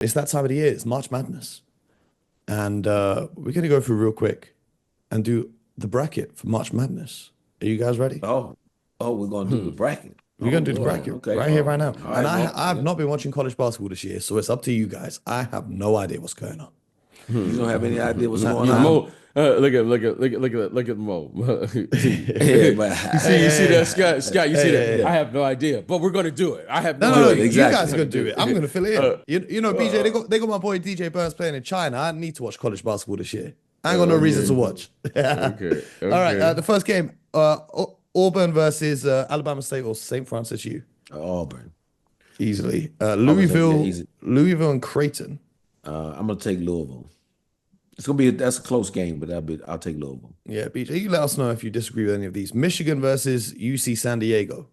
It's that time of the year. It's March Madness. And we're going to go through real quick and do the bracket for March Madness. Are you guys ready? Oh, we're gonna do the bracket. We're Oh going to do the Lord. bracket Okay. right here, right now. All And right, Mo. I've not been watching college basketball this year, so it's up to you guys. I have no idea what's going on. You don't have any idea what's going Nah. on? Mo, look at Mo. See, Yeah, but you see that, Scott? Scott, you see that? hey. I have no idea, but we're gonna do it. I have No, no no, no. do it, idea. You exactly. guys are going to do it. I'm going to fill it in. BJ, uh, they got my boy DJ Burns playing in China. I need to watch college basketball this year. I ain't got no reason to watch. Okay, All right. okay. The first game, Auburn versus Alabama State or St. Francis U. Auburn. Easily. Auburn, yeah, easy. Louisville and Creighton. I'm gonna take Louisville. That's a close game, but I'll take Louisville. Yeah, BJ, you let us know if you disagree with any of these. Michigan versus UC San Diego.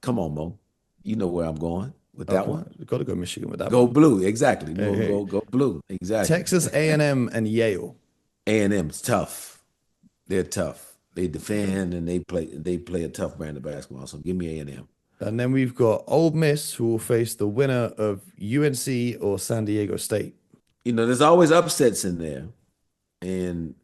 Come on, Mo. You know where I'm going with that Okay, one. we've got to go Michigan with that Go one. blue, exactly. Hey, hey. Go blue, exactly. Texas A&M and Yale. A&M's tough. They're tough. They defend and they play a tough brand of basketball. So give me A&M. And then we've got Ole Miss, who will face the winner of UNC or San Diego State. There's always upsets in there, and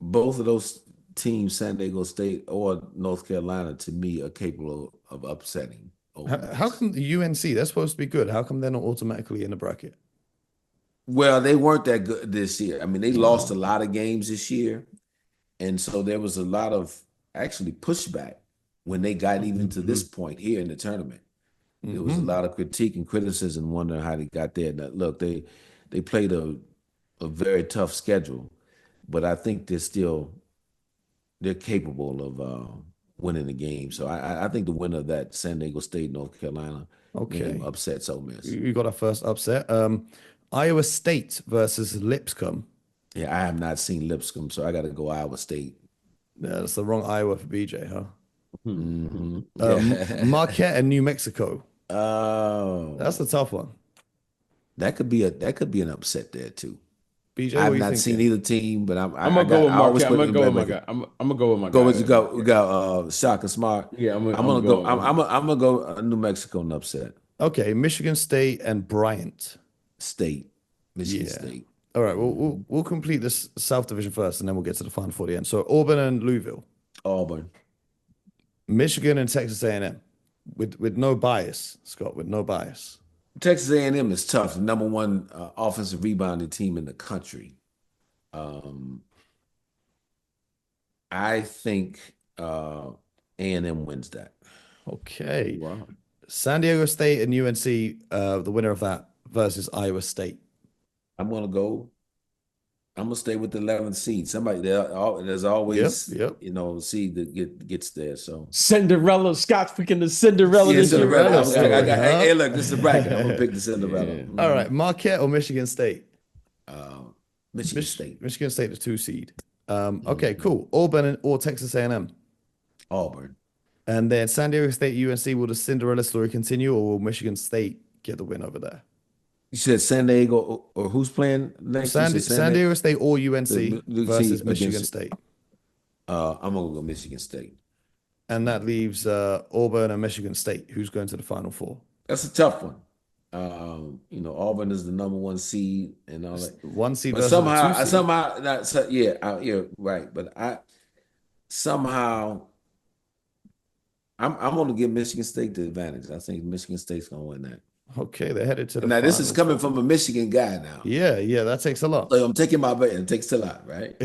both of those teams, San Diego State or North Carolina, to me, are capable of upsetting Ole How Miss. come the UNC, they're supposed to be good? How come they're not automatically in the bracket? Well, they weren't that good this year. I mean, they lost a lot of games this year, and so there was a lot of actually pushback when they got even to this point here in the tournament. There was a lot of critique and criticism, wondering how they got there. Now, look, they played a very tough schedule, but I think they're capable of winning the game. So I think the winner of that San Diego State, North Carolina Okay. game upsets Ole Miss. You got our first upset. Iowa State versus Lipscomb. Yeah, I have not seen Lipscomb, so I got to go Iowa State. Yeah, that's the wrong Iowa for BJ, huh? Yeah. Marquette and New Mexico. Oh, That's the tough one. that could be an upset there too. BJ, I what have are you not seen thinking? either team, but I'm gonna go with I always Marquette. I'm put gonna it go in with my bracket. guy. I'm gonna go with my Go guy. with we got Shaka Smart. Yeah, I'm I'm gonna gonna go. go. I'm gonna go New Mexico and upset Okay, Michigan State and Bryant. State, Michigan Yeah. State. All right, we'll complete this South Division first, and then we'll get to the Final Four at the end. So Auburn and Louisville, Auburn. Michigan and Texas A&M, with no bias, Scott, with no bias. Texas A&M is tough. The number one offensive rebounding team in the country. Um, I think A&M wins that. Okay, Wow. San Diego State and UNC, the winner of that versus Iowa State. I'm gonna stay with the 11th seed. There's always Yep. seed that gets there. So Cinderella, Scott's picking the Cinderella yeah, this year. Cinderella. Cinderella story, huh? Hey, look, this is the bracket. I'm gonna pick the Cinderella. Yeah. All right, Marquette or Michigan State? Uh, Michigan State, Michigan State, the 2 seed. Okay, cool. Auburn or Texas A&M. Auburn. And then San Diego State, UNC, will the Cinderella story continue, or will Michigan State get the win over there? You said San Diego or who's playing next? You said San Diego State or UNC The versus team Michigan against- State. I'm gonna go Michigan State. And that leaves Auburn and Michigan State, who's going to the Final Four. That's a tough one. Auburn is the number one seed and all that. 1 seed But versus the 2 seed. yeah, right. But somehow I'm gonna give Michigan State the advantage. I think Michigan State's gonna win that. Okay, they're headed to the Now this is finals. coming from a Michigan guy now. Yeah, that takes a lot. So I'm taking my bet. It takes a lot, right?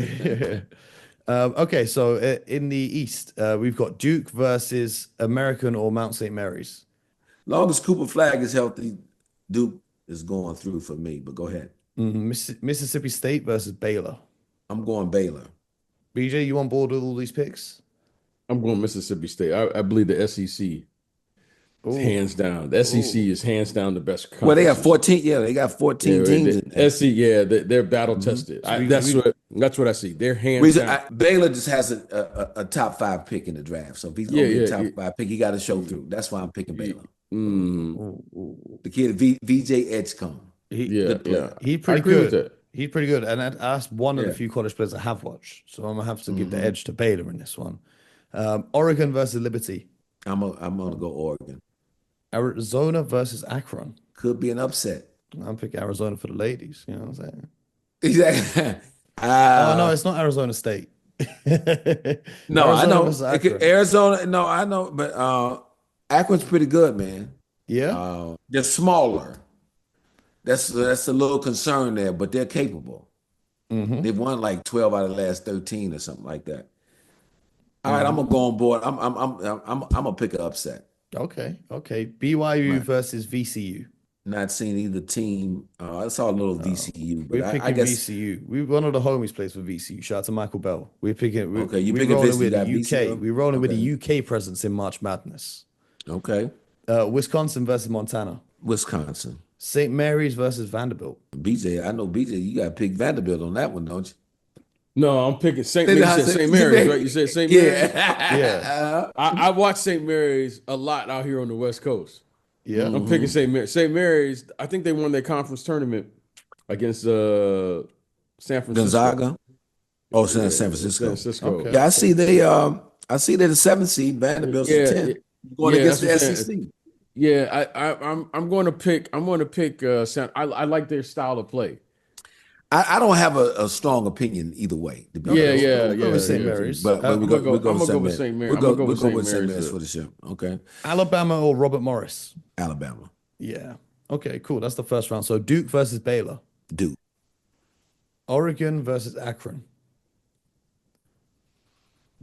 Okay, so in the East, we've got Duke versus American or Mount St. Mary's. Long as Cooper Flag is healthy, Duke is going through for me. But go ahead. Mississippi State versus Baylor. I'm going Baylor. BJ, you on board with all these picks? I'm going Mississippi State. I believe the SEC is Ooh. hands down. The SEC is hands down the best conference. Well, they got 14. Yeah, they got 14 teams. In there. SEC, yeah, they're battle tested. That's what I see. They're hands down. Baylor just has a top 5 pick in the draft. So if he's gonna be a top 5 pick, he got to show through. That's why I'm picking Baylor. The kid VJ Edgecombe. Yeah. He's I pretty agree with good. that. He's pretty good. And that's one of the Yeah. few college players I have watched. So I'm gonna have to give the edge to Baylor in this one. Oregon versus Liberty. I'm gonna go Oregon. Arizona versus Akron. Could be an upset. I'm picking Arizona for the ladies. You know what I'm saying? Exactly. Oh no, it's not Arizona State. No, I Arizona know versus Akron. Arizona. No, I know, but Akron's pretty good, man. Yeah. They're smaller. That's a little concern there, but they're capable. They've won like 12 out of the last 13 or something like that. All right, I'm gonna go on board. I'm gonna pick an upset. Okay. BYU versus VCU. Not seeing either team. I saw a little VCU, but We're I picking guess VCU. One of the homies plays for VCU. Shout out to Michael Bell. We're picking. okay. You We're picking rolling Vince? with You the got UK. VCU? We're rolling with Okay. the UK presence in March Madness. Okay. Wisconsin versus Montana. Wisconsin. St. Mary's versus Vanderbilt. BJ, I know BJ. You got to pick Vanderbilt on that one, don't you? No, I'm picking St. Mary's, right? You said St. Mary's? Yeah. I watch St. Mary's a lot out here on the West Coast. Yeah. I'm picking St. Mary's. St. Mary's, I think they won their conference tournament against San Francisco. Gonzaga. Oh, San Francisco. Okay. Yeah, I see they. I see they're the 7th seed. Vanderbilt's the 10th. Going against the SEC. Yeah, I'm going to pick. I like their style of play. I don't have a strong opinion either way. To be We'll go with St. Mary's. But we go with St. Mary's. We'll go with St. Mary's for the show. Okay. Alabama or Robert Morris? Alabama. Yeah. Okay, cool. That's the first round. So Duke versus Baylor. Duke. Oregon versus Akron.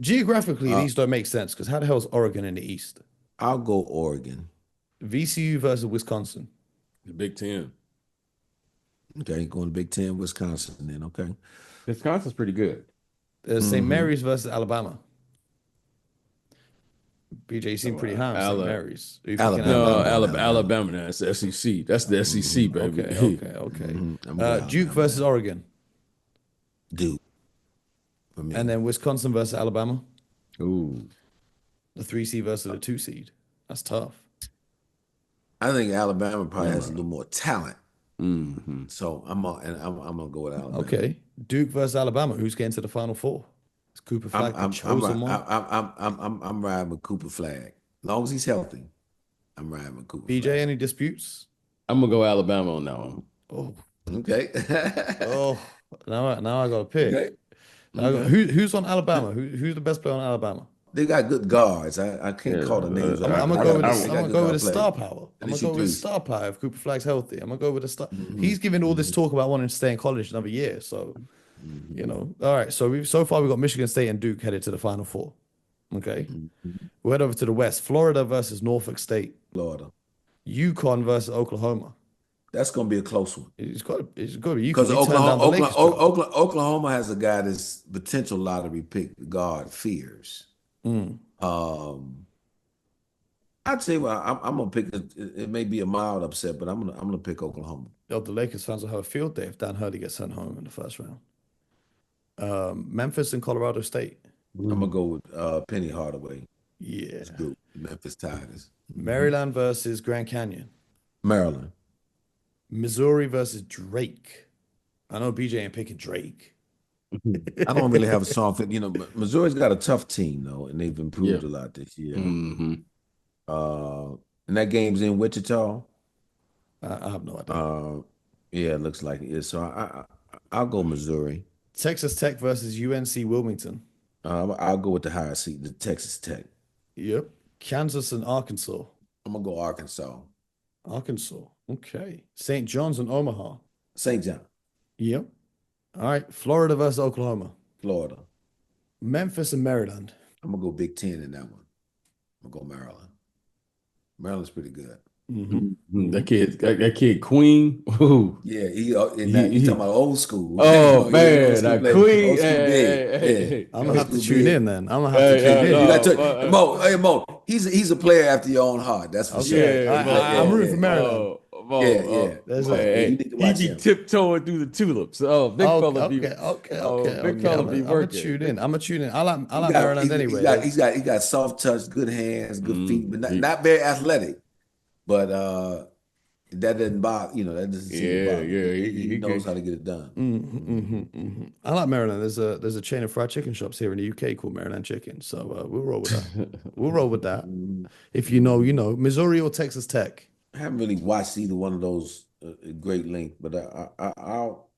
Geographically, these don't make sense because how the hell is Oregon in the East? I'll go Oregon. VCU versus Wisconsin. The Big Ten. Okay, going to Big Ten, Wisconsin then. Okay. Wisconsin's pretty good. St. Mary's versus Alabama. BJ, you seem pretty high on St. Mary's. Alabama. That's the SEC. That's the SEC, baby. Okay. Duke versus Oregon. Duke. For me. And then Wisconsin versus Alabama. Ooh. The 3 seed versus the 2 seed. That's tough. I think Alabama probably has a little more talent. So I'm gonna go with Alabama. Okay. Duke versus Alabama. Who's getting to the Final Four? Is Cooper Flag the chosen one? I'm riding with Cooper Flag. As long as he's healthy, I'm riding with Cooper. BJ, Flag. any disputes? I'm gonna go Alabama on that one. Oh. Okay. Now I got to pick. Okay. Who's on Alabama? Who's the best player on Alabama? They got good guards. I can't call the names. I'm gonna go with the star power. I'm gonna go with the star power if Cooper Flag's healthy. I'm gonna go with the star. He's giving all this talk about wanting to stay in college another year. So, all right. So far we've got Michigan State and Duke headed to the Final Four. Okay. We'll head over to the West. Florida versus Norfolk State. Florida. UConn versus Oklahoma. That's gonna be a close one. It's got to be UConn. Because Oklahoma has a guy that's potential lottery pick guard fears. I'd say I'm gonna pick it may be a mild upset, but I'm gonna pick Oklahoma. The Lakers fans will have a field day if Dan Hurley gets sent home in the first round. Memphis and Colorado State. I'm gonna go with Penny Hardaway. Yeah. That's good. Memphis Tigers. Maryland versus Grand Canyon. Maryland. Missouri versus Drake. I know BJ ain't picking Drake. I don't really have a strong fit. Missouri's got a tough team though, and they've improved a lot this year. And that game's in Wichita. I have no idea. Yeah, it looks like it is. So I'll go Missouri. Texas Tech versus UNC Wilmington. I'll go with the higher seed, the Texas Tech. Yep. Kansas and Arkansas. I'm gonna go Arkansas. Arkansas. Okay. St. John's and Omaha. St. John. Yep. All right. Florida versus Oklahoma. Florida. Memphis and Maryland. I'm gonna go Big Ten in that one. I'm gonna go Maryland. Maryland's pretty good. That kid Queen. Ooh. Yeah, he's talking about old school. Oh man, that Queen. I'm gonna have to tune in then. I'm gonna have to tune in. Mo, he's a player after your own heart. That's for sure. I'm rooting for Maryland. He be tiptoeing through the tulips. Oh, big fella be okay. Big fella be working. I'm gonna tune in. I like Maryland anyway. He's got soft touch, good hands, good feet, but not very athletic. But that doesn't bother, that doesn't seem to bother. He knows how to get it done. I like Maryland. There's a chain of fried chicken shops here in the UK called Maryland Chicken. So we'll roll with that. We'll roll with that. If you know, you know. Missouri or Texas Tech? I haven't really watched either one of those a great link, but I'll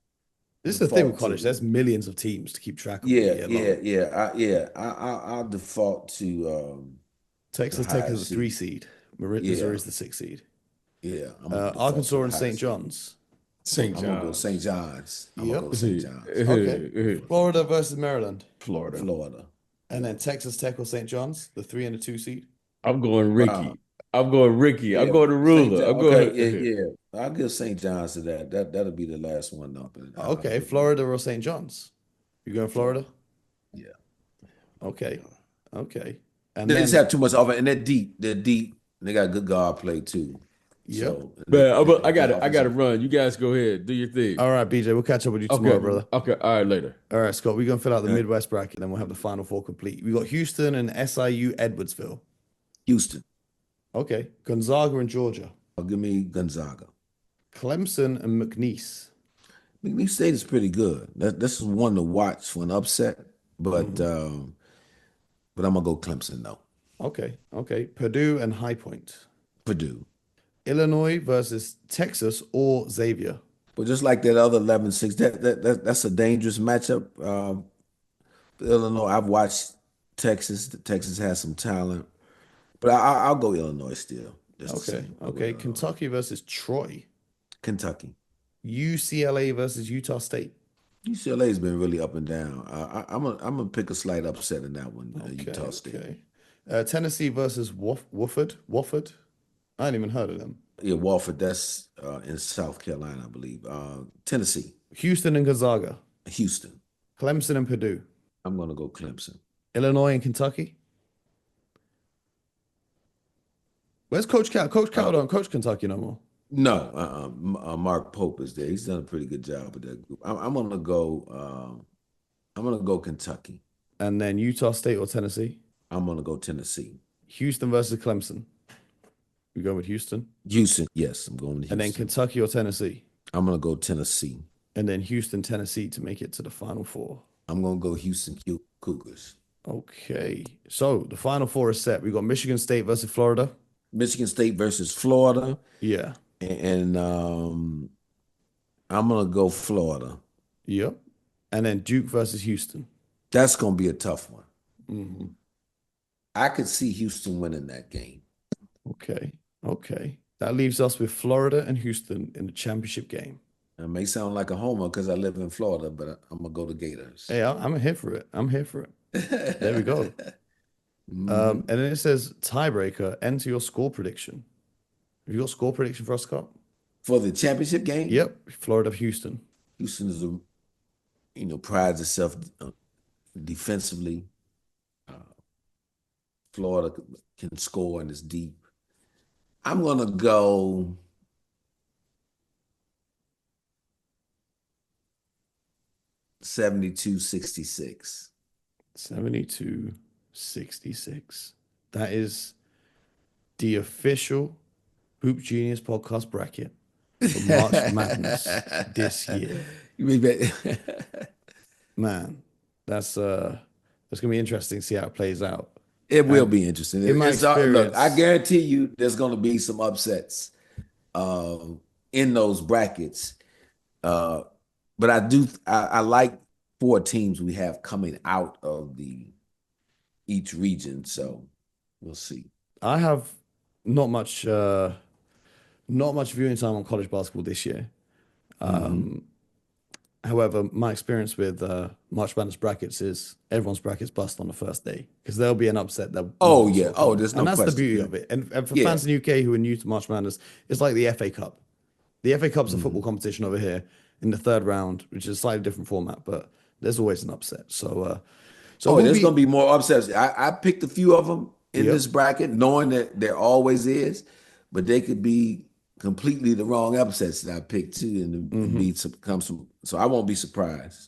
This is the thing with default college. to There's millions of teams to keep track of all yeah, year yeah, long. yeah. I'll default to the Texas Tech higher is the 3 seed. seed. Yeah, Missouri's the 6 seed. yeah. I'm gonna default to Arkansas the and higher St. seed. John's. St. I'm gonna go St. John's. John's. I'm gonna Yep. go St. John's. Okay. Florida versus Maryland. Florida. Florida. And then Texas Tech or St. John's, the 3 and the 2 seed. I'm going Wow. Ricky. I'm going Ricky. I'm Yeah, going to St. Ruler. John. I'm Okay, going. yeah. I'll give St. John's to that. That'll be the last one up. And I'll Okay. give Florida or St. John's. You going Florida? Yeah. Okay. Okay. And They just then, have too much offense, and they're deep. They're deep. And they got good guard play too. yep. So Man, I got good it. I got to offensive. run. You guys go ahead. Do your thing. All right, BJ. We'll catch up with you Okay. tomorrow, brother. Okay. All right. Later. All right, Scott. We're going to fill out the Okay. Midwest bracket, then we'll have the final four complete. We got Houston and SIU Edwardsville. Houston. Okay. Gonzaga and Georgia. Give me Gonzaga. Clemson and McNeese. McNeese State is pretty good. This is one to watch for an upset, but I'm gonna go Clemson though. Okay. Okay. Purdue and High Point. Purdue. Illinois versus Texas or Xavier. But just like that other 11-6, that's a dangerous matchup. Illinois, I've watched Texas. Texas has some talent, but I'll go Illinois still. Just the Okay. same. I'll go Okay. Illinois. Kentucky versus Troy. Kentucky. UCLA versus Utah State. UCLA's been really up and down. I'm gonna pick a slight upset in that one. Utah State. Okay. Tennessee versus Wofford. Wofford. I hadn't even heard of them. Yeah, Walford. That's in South Carolina, I believe. Tennessee. Houston and Gonzaga. Houston. Clemson and Purdue. I'm gonna go Clemson. Illinois and Kentucky. Where's Coach Cal? Coach Cal don't coach Kentucky no more. No, Mark Pope is there. He's done a pretty good job with that group. I'm gonna go. I'm gonna go Kentucky. And then Utah State or Tennessee. I'm gonna go Tennessee. Houston versus Clemson. We go with Houston. Houston, yes, I'm going to Houston. And then Kentucky or Tennessee. I'm gonna go Tennessee. And then Houston, Tennessee to make it to the Final Four. I'm gonna go Houston Cougars. Okay. So the Final Four is set. We got Michigan State versus Florida. Michigan State versus Florida, Yeah. and I'm gonna go Florida. Yep. And then Duke versus Houston. That's gonna be a tough one. Mm-hmm. I could see Houston winning that game. Okay. Okay. That leaves us with Florida and Houston in the championship game. It may sound like a homer because I live in Florida, but I'm gonna go to Gators. Hey, I'm here for it. I'm here for it. There we go. And then it says tiebreaker, enter your score prediction. Have you got score prediction for us, Scott? For the championship game, Yep. Florida, Houston. Houston is prides itself defensively. Florida can score and is deep. I'm gonna go 72-66. 72-66. That is the official Hoop Genius podcast bracket for March Madness this year. You mean that? Man, that's gonna be interesting to see how it plays out. It will be interesting. In my Look, experience, I guarantee you there's going to be some upsets in those brackets. But I like 4 teams we have coming out of each region. So we'll see. I have not much viewing time on college basketball this year. However, my experience with March Madness brackets is everyone's brackets bust on the first day because there'll be an upset that. Oh yeah. Oh, there's no and that's question. the beauty of it. And for fans in the UK who are new to March Madness, it's like the FA Cup. The FA Cup's a football competition over here in the third round, which is a slightly different format, but there's always an upset. So there's going to be more upsets. I picked a few of them in this bracket, knowing that there always is, but they could be completely the wrong upsets that I picked too, and be some. So I won't be surprised.